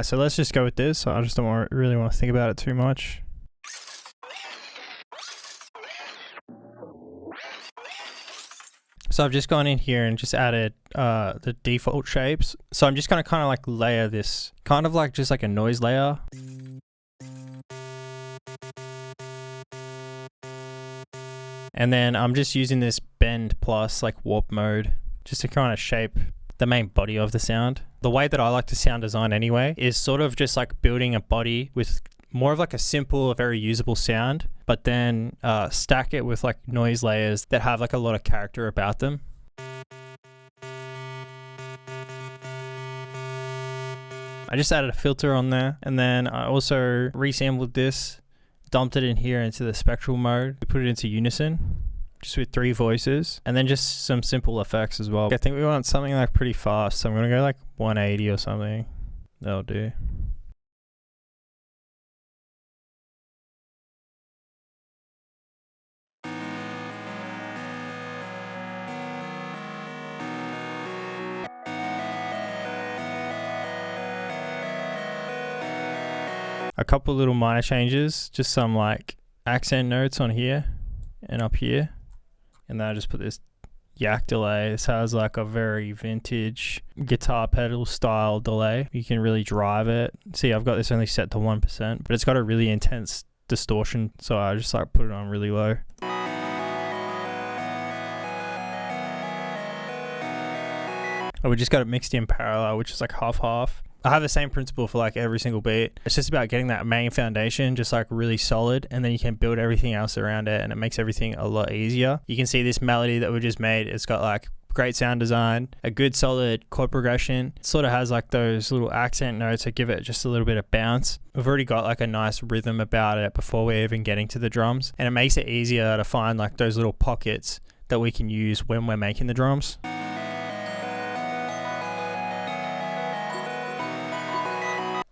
So let's just go with this. I just don't really want to think about it too much. So I've just gone in here and just added the default shapes. So I'm just gonna kind of like layer this, kind of like just like a noise layer. And then I'm just using this bend plus like warp mode just to kind of shape the main body of the sound. The way that I like to sound design anyway is sort of just like building a body with more of like a simple, very usable sound, but then stack it with like noise layers that have like a lot of character about them. I just added a filter on there, and then I also resampled this, dumped it in here into the spectral mode, put it into unison, just with 3 voices, and then just some simple effects as well. I think we want something like pretty fast, so I'm gonna go like 180 or something. That'll do. A couple little minor changes, just some like accent notes on here and up here, and then I just put this yak delay. This has like a very vintage guitar pedal style delay. You can really drive it. See, I've got this only set to 1%, but it's got a really intense distortion, so I just like put it on really low. Oh, we just got it mixed in parallel, which is like half-half. I have the same principle for like every single beat. It's just about getting that main foundation just like really solid, and then you can build everything else around it, and it makes everything a lot easier. You can see this melody that we just made, it's got like great sound design, a good solid chord progression. It sort of has like those little accent notes that give it just a little bit of bounce. We've already got like a nice rhythm about it before we're even getting to the drums, and it makes it easier to find like those little pockets that we can use when we're making the drums.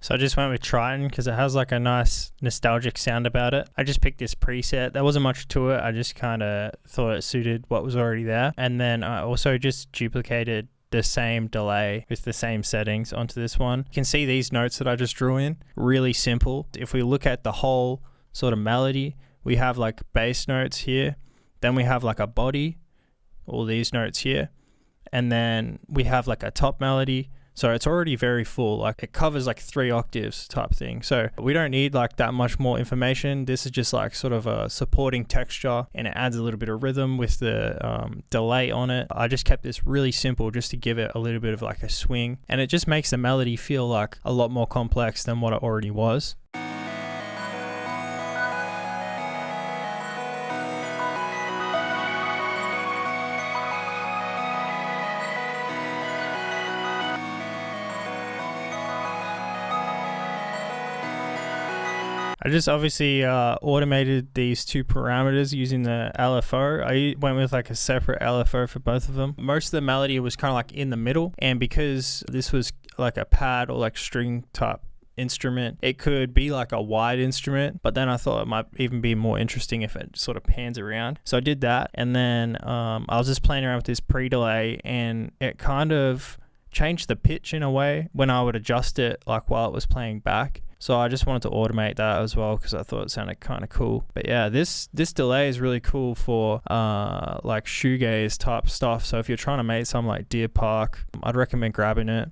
So I just went with Triton because it has like a nice nostalgic sound about it. I just picked this preset. There wasn't much to it. I just kind of thought it suited what was already there. And then I also just duplicated the same delay with the same settings onto this one. You can see these notes that I just drew in, really simple. If we look at the whole sort of melody, we have like bass notes here. Then we have like a body, all these notes here. And then we have like a top melody. So it's already very full, like it covers like 3 octaves type thing. So we don't need like that much more information. This is just like sort of a supporting texture, and it adds a little bit of rhythm with the delay on it. I just kept this really simple just to give it a little bit of like a swing, and it just makes the melody feel like a lot more complex than what it already was. I just obviously automated these 2 parameters using the LFO. I went with like a separate LFO for both of them. Most of the melody was kind of like in the middle, and because this was like a pad or like string type instrument, it could be like a wide instrument, but then I thought it might even be more interesting if it sort of pans around. So I did that, and then I was just playing around with this pre-delay, and it kind of changed the pitch in a way when I would adjust it like while it was playing back. So I just wanted to automate that as well because I thought it sounded kind of cool. But yeah, this delay is really cool for like shoegaze type stuff. So if you're trying to make something like Deer Park, I'd recommend grabbing it.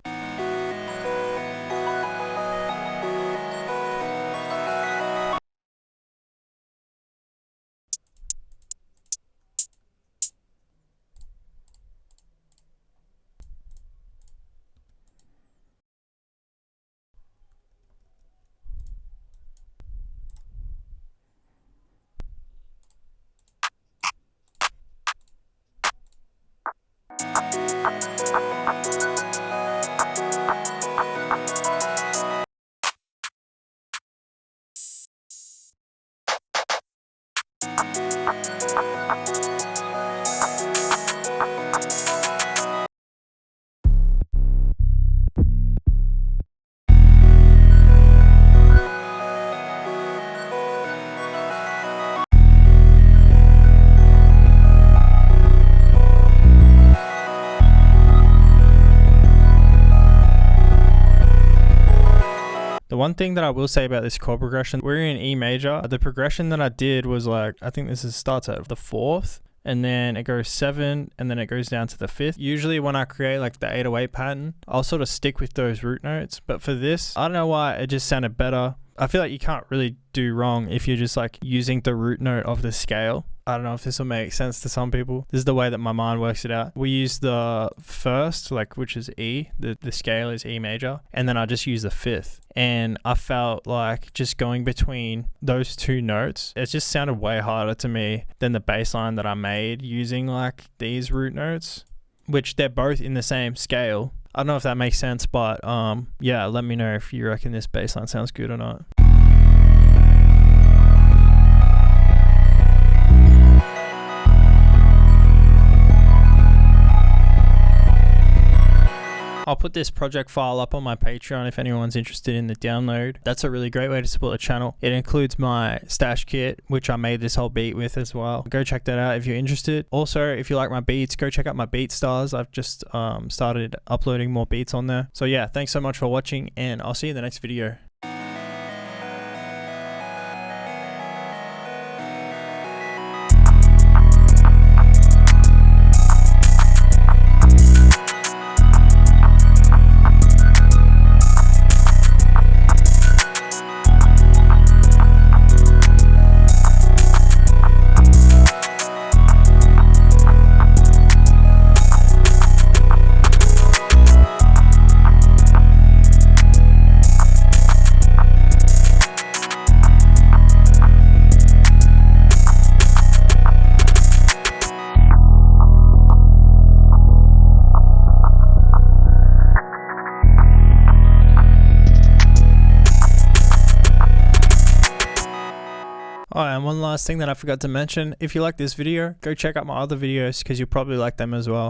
one thing that I will say about this chord progression, we're in E major. The progression that I did was like, I think starts at the 4th, and then it goes 7, and then it goes down to the 5th. Usually when I create like the 808 pattern, I'll sort of stick with those root notes. But for this, I don't know why, it just sounded better. I feel like you can't really do wrong if you're just like using the root note of the scale. I don't know if this will make sense to some people. This is the way that my mind works it out. We use the 1st, like, which is E. The scale is E major. And then I just use the 5th. And I felt like just going between those 2 notes, it just sounded way harder to me than the bass line that I made using like these root notes, which they're both in the same scale. I don't know if that makes sense, but yeah, let me know if you reckon this bass line sounds good or not. I'll put this project file up on my Patreon if anyone's interested in the download. That's a really great way to support the channel. It includes my stash kit, which I made this whole beat with as well. Go check that out if you're interested. Also, if you like my beats, go check out my beat stars. I've just started uploading more beats on there. So yeah, thanks so much for watching, and I'll see you in the next video. Alright, and one last thing that I forgot to mention, if you like this video, go check out my other videos because you'll probably like them as well.